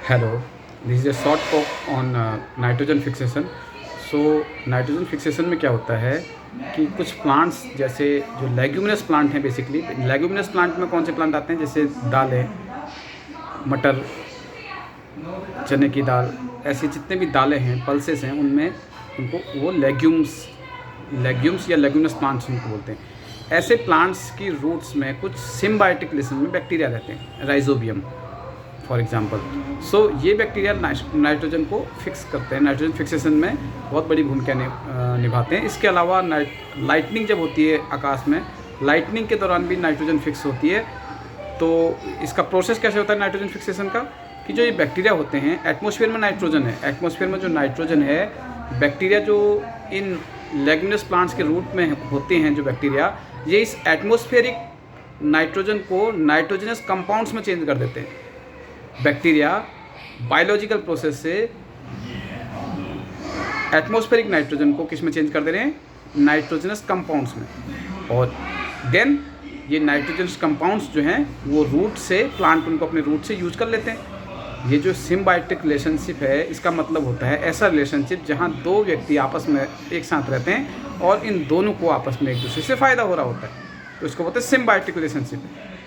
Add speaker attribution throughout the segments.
Speaker 1: Hello, this is a short talk on nitrogen fixation. So nitrogen fixation में क्या होता है कि कुछ प्लांट्स जैसे जो लेग्यूमिनस प्लांट हैं, बेसिकली लेग्यूमिनस प्लांट में कौन से प्लांट आते हैं, जैसे दालें, मटर, चने की दाल, ऐसे जितने भी दालें हैं, पल्सेस हैं, उनमें उनको वो लेग्यूम्स या लेग्यूमिनस प्लांट्स उनको बोलते हैं। ऐसे प्लांट्स की रूट्स में कुछ सिम्बायोटिक रिलेशन में बैक्टीरिया रहते हैं, राइजोबियम फॉर एग्जांपल। सो ये बैक्टीरिया नाइट्रोजन को फिक्स करते हैं, नाइट्रोजन फिक्सेशन में बहुत बड़ी भूमिका निभाते हैं। इसके अलावा लाइटनिंग जब होती है आकाश में, लाइटनिंग के दौरान भी नाइट्रोजन फिक्स होती है। तो इसका प्रोसेस कैसे होता है नाइट्रोजन फिक्सेशन का, कि जो ये बैक्टीरिया होते हैं, एटमॉस्फेयर में नाइट्रोजन है, एटमॉस्फेयर में जो नाइट्रोजन है, बैक्टीरिया जो इन लेग्यूमिनस प्लांट्स के रूट में होते हैं, जो बैक्टीरिया, ये इस एटमॉस्फेरिक नाइट्रोजन को नाइट्रोजनस कंपाउंड्स में चेंज कर देते हैं। बैक्टीरिया बायोलॉजिकल प्रोसेस से एटमॉस्फेरिक नाइट्रोजन को किस में चेंज कर दे रहे हैं, नाइट्रोजनस कंपाउंड्स में। और देन ये नाइट्रोजनस कंपाउंड्स जो हैं वो रूट से, प्लांट उनको अपने रूट से यूज कर लेते हैं। ये जो सिम्बायोटिक रिलेशनशिप है, इसका मतलब होता है ऐसा रिलेशनशिप जहाँ दो व्यक्ति आपस में एक साथ रहते हैं और इन दोनों को आपस में एक दूसरे से फ़ायदा हो रहा होता है, तो इसको बोलते हैं सिम्बायोटिक रिलेशनशिप।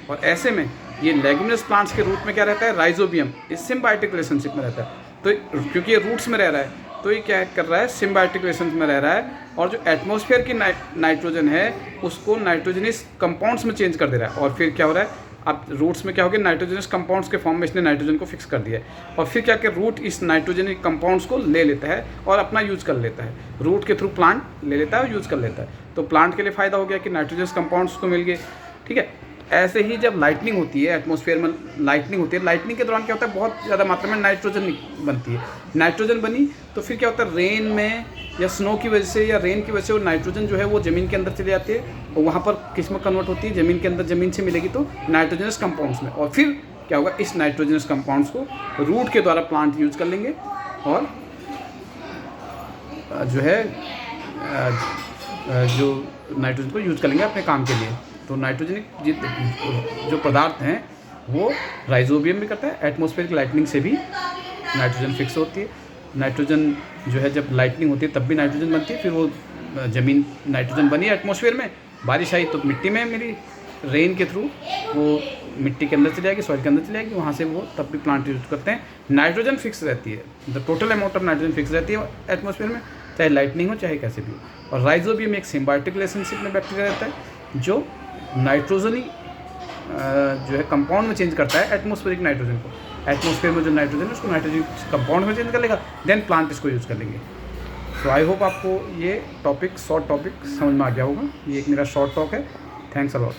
Speaker 1: और ऐसे में ये लेग्यूमिनस प्लांट्स के रूट में क्या रहता है, राइजोबियम, इस सिम्बायोटिक रिलेशनशिप में रहता है। तो क्योंकि ये रूट्स में रह रहा है, तो ये क्या कर रहा है, सिम्बायोटिक रिलेशन में रह रहा है, और जो एटमॉस्फेयर की नाइट्रोजन है उसको नाइट्रोजनस कंपाउंड्स में चेंज कर दे रहा है। और फिर क्या हो रहा है, अब रूट्स में क्या हो गया, नाइट्रोजनस कंपाउंड्स के फॉर्म में इसने नाइट्रोजन को फिक्स कर दिया है। और फिर क्या कि रूट इस नाइट्रोजनिक कंपाउंड्स को ले लेता है और अपना यूज कर लेता है, रूट के थ्रू प्लांट ले लेता है और यूज़ कर लेता है। तो प्लांट के लिए फ़ायदा हो गया कि नाइट्रोजनस कंपाउंड्स को मिल गए, ठीक है। ऐसे ही जब लाइटनिंग होती है, एटमॉस्फेयर में लाइटनिंग होती है, लाइटनिंग के दौरान क्या होता है, बहुत ज़्यादा मात्रा में नाइट्रोजन बनती है। नाइट्रोजन बनी तो फिर क्या होता है, रेन में या स्नो की वजह से या रेन की वजह से वो नाइट्रोजन जो है वो ज़मीन के अंदर चली जाती है, और वहाँ पर किस में कन्वर्ट होती है, ज़मीन के अंदर, ज़मीन से मिलेगी तो नाइट्रोजनस कंपाउंड्स में। और फिर क्या होगा, इस नाइट्रोजनस कंपाउंड्स को रूट के द्वारा प्लांट यूज कर लेंगे और जो है जो नाइट्रोजन को यूज कर लेंगे अपने काम के लिए। तो नाइट्रोजनिक जो पदार्थ हैं वो राइजोबियम भी करता है, एटमॉस्फेरिक लाइटनिंग से भी नाइट्रोजन फिक्स होती है। नाइट्रोजन जो है जब लाइटनिंग होती है तब भी नाइट्रोजन बनती है, फिर वो ज़मीन नाइट्रोजन बनी एटमॉस्फेयर में, बारिश आई तो मिट्टी में मिली, रेन के थ्रू वो मिट्टी के अंदर चली जाएगी, सॉइल के अंदर चली जाएगी, वहाँ से वो तब भी प्लांट यूज करते हैं। नाइट्रोजन फिक्स रहती है, the total amount of nitrogen fix रहती है एटमॉस्फेयर में, चाहे लाइटनिंग हो चाहे कैसे भी हो। और राइजोबियम एक सिम्बायोटिक रिलेशनशिप में बैक्टीरिया रहता है जो नाइट्रोजनी जो है कंपाउंड में चेंज करता है एटमॉस्फेरिक नाइट्रोजन को। एटमॉस्फेयर में जो नाइट्रोजन है उसको नाइट्रोजन कंपाउंड में चेंज कर लेगा, देन प्लांट इसको यूज़ कर लेंगे। सो आई होप आपको ये टॉपिक, शॉर्ट टॉपिक समझ में आ गया होगा। ये एक मेरा शॉर्ट टॉक है। Thanks a lot.